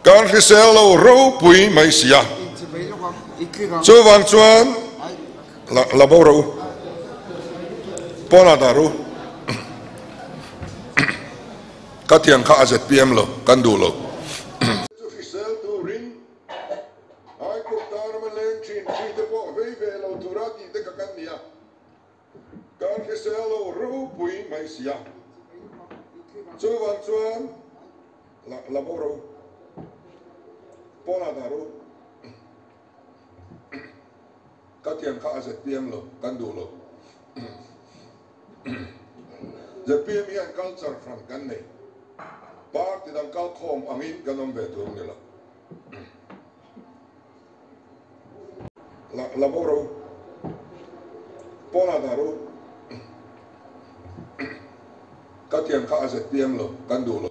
kan khi sel lo ro pui mai sia chu wang chuan la bo ro pona da ro ka tiang kha azet pm lo kan du lo khi sel tu ring ai ko tar ma len chin chi te po ve ve lo tu ra ti te ka kan nia kan khi sel lo ro pui mai sia chu wang chuan la bo ro pona da ro ka tiang kha azet pm lo kan du lo the pm and culture from kan nei part ti dang kal khom angin ganom ve tu ni la bo ro pona da ro ka tiang kha azet pm lo kan du lo